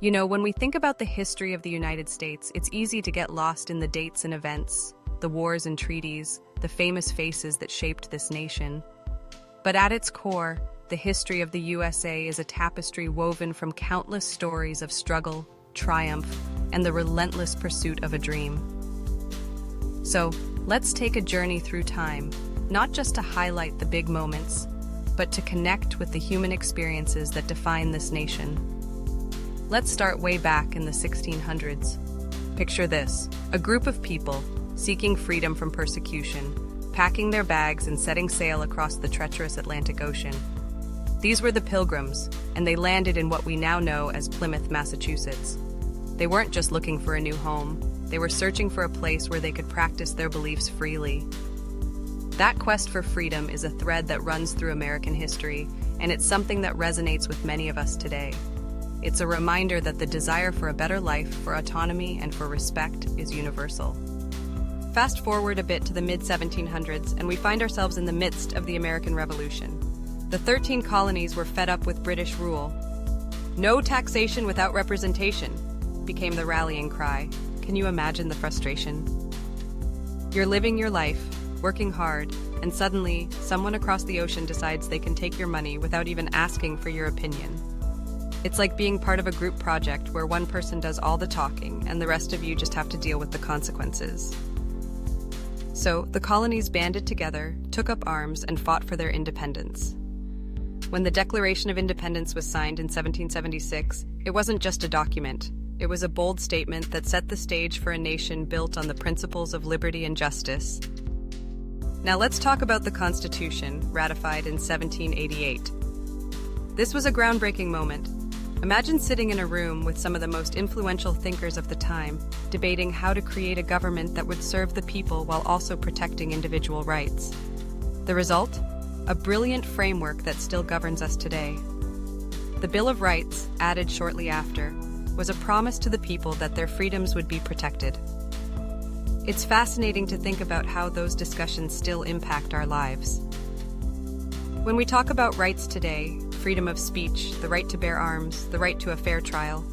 You know, when we think about the history of the United States, it's easy to get lost in the dates and events, the wars and treaties, the famous faces that shaped this nation. But at its core, the history of the USA is a tapestry woven from countless stories of struggle, triumph, and the relentless pursuit of a dream. So, let's take a journey through time, not just to highlight the big moments, but to connect with the human experiences that define this nation. Let's start way back in the 1600s. Picture this: a group of people seeking freedom from persecution, packing their bags and setting sail across the treacherous Atlantic Ocean. These were the Pilgrims, and they landed in what we now know as Plymouth, Massachusetts. They weren't just looking for a new home, they were searching for a place where they could practice their beliefs freely. That quest for freedom is a thread that runs through American history, and it's something that resonates with many of us today. It's a reminder that the desire for a better life, for autonomy, and for respect is universal. Fast forward a bit to the mid-1700s, and we find ourselves in the midst of the American Revolution. The 13 colonies were fed up with British rule. "No taxation without representation" became the rallying cry. Can you imagine the frustration? You're living your life, working hard, and suddenly, someone across the ocean decides they can take your money without even asking for your opinion. It's like being part of a group project where one person does all the talking and the rest of you just have to deal with the consequences. So, the colonies banded together, took up arms, and fought for their independence. When the Declaration of Independence was signed in 1776, it wasn't just a document. It was a bold statement that set the stage for a nation built on the principles of liberty and justice. Now let's talk about the Constitution, ratified in 1788. This was a groundbreaking moment. Imagine sitting in a room with some of the most influential thinkers of the time, debating how to create a government that would serve the people while also protecting individual rights. The result? A brilliant framework that still governs us today. The Bill of Rights, added shortly after, was a promise to the people that their freedoms would be protected. It's fascinating to think about how those discussions still impact our lives. When we talk about rights today, freedom of speech, the right to bear arms, the right to a fair trial,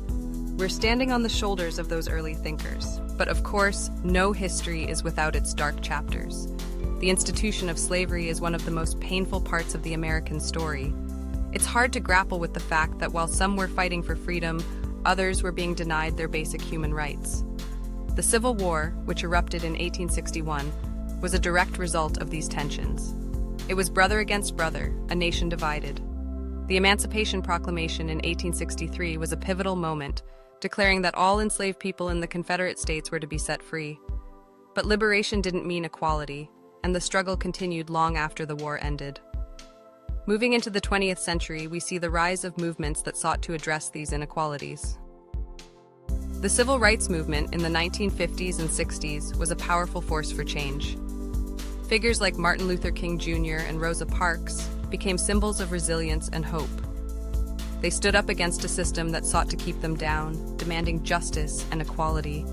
we're standing on the shoulders of those early thinkers. But of course, no history is without its dark chapters. The institution of slavery is one of the most painful parts of the American story. It's hard to grapple with the fact that while some were fighting for freedom, others were being denied their basic human rights. The Civil War, which erupted in 1861, was a direct result of these tensions. It was brother against brother, a nation divided. The Emancipation Proclamation in 1863 was a pivotal moment, declaring that all enslaved people in the Confederate States were to be set free. But liberation didn't mean equality, and the struggle continued long after the war ended. Moving into the 20th century, we see the rise of movements that sought to address these inequalities. The Civil Rights Movement in the 1950s and 60s was a powerful force for change. Figures like Martin Luther King Jr. and Rosa Parks became symbols of resilience and hope. They stood up against a system that sought to keep them down, demanding justice and equality.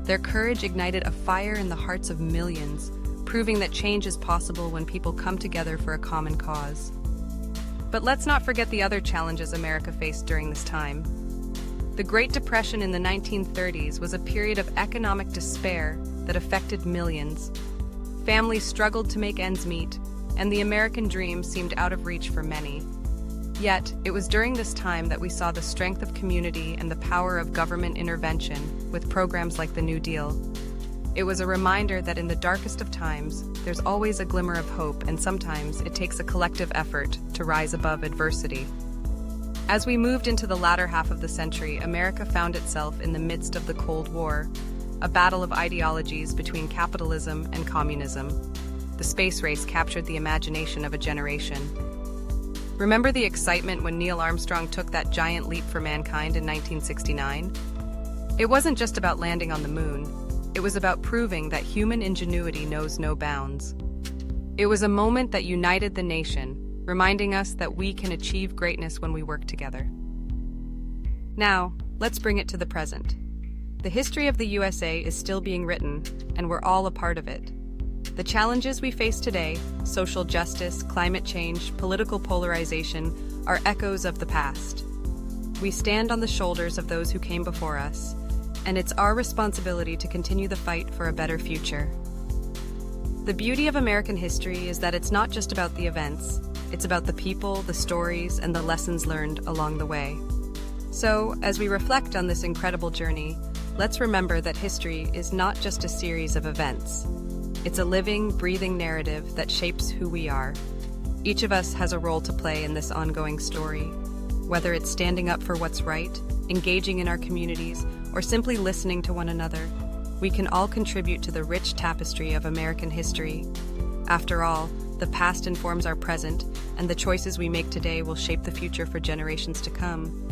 Their courage ignited a fire in the hearts of millions, proving that change is possible when people come together for a common cause. But let's not forget the other challenges America faced during this time. The Great Depression in the 1930s was a period of economic despair that affected millions. Families struggled to make ends meet, and the American dream seemed out of reach for many. Yet, it was during this time that we saw the strength of community and the power of government intervention with programs like the New Deal. It was a reminder that in the darkest of times, there's always a glimmer of hope, and sometimes it takes a collective effort to rise above adversity. As we moved into the latter half of the century, America found itself in the midst of the Cold War, a battle of ideologies between capitalism and communism. The space race captured the imagination of a generation. Remember the excitement when Neil Armstrong took that giant leap for mankind in 1969? It wasn't just about landing on the moon. It was about proving that human ingenuity knows no bounds. It was a moment that united the nation, reminding us that we can achieve greatness when we work together. Now, let's bring it to the present. The history of the USA is still being written, and we're all a part of it. The challenges we face today, social justice, climate change, political polarization, are echoes of the past. We stand on the shoulders of those who came before us, and it's our responsibility to continue the fight for a better future. The beauty of American history is that it's not just about the events, it's about the people, the stories, and the lessons learned along the way. So, as we reflect on this incredible journey, let's remember that history is not just a series of events. It's a living, breathing narrative that shapes who we are. Each of us has a role to play in this ongoing story. Whether it's standing up for what's right, engaging in our communities, or simply listening to one another, we can all contribute to the rich tapestry of American history. After all, the past informs our present, and the choices we make today will shape the future for generations to come.